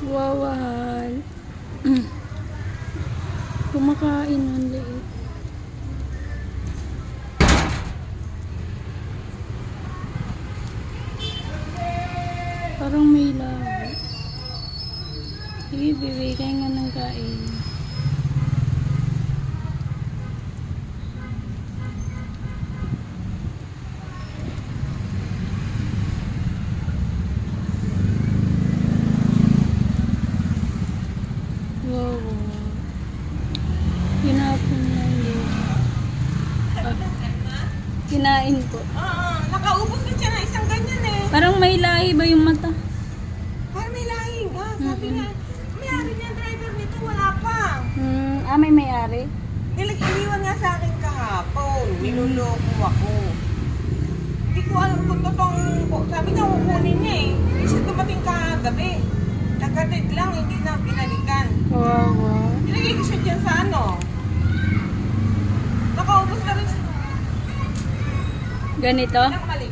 Wawal. Kumakain ang liit. Parang may lahat. Sige, bibigay nga ng kain. Wow. Kinapon na yun. Kinain ko. Oo, nakaubos na siya ng isang ganyan eh. Parang may lahi ba yung mata? Parang may lahing ha. Sabi niya, may-ari niya driver nito, wala pa. May may-ari? Iniwan nga sa akin kahapon. Niluloko ako. Hindi ko alam kung totoong, sabi niya kukunin niya eh. Kasi dumating kagabi. Nagkatid lang, hindi na pinalikan. Wow. Nilagay ko siya dyan sa ano. Nakaubos na rin siya. Ganito? Nakamali.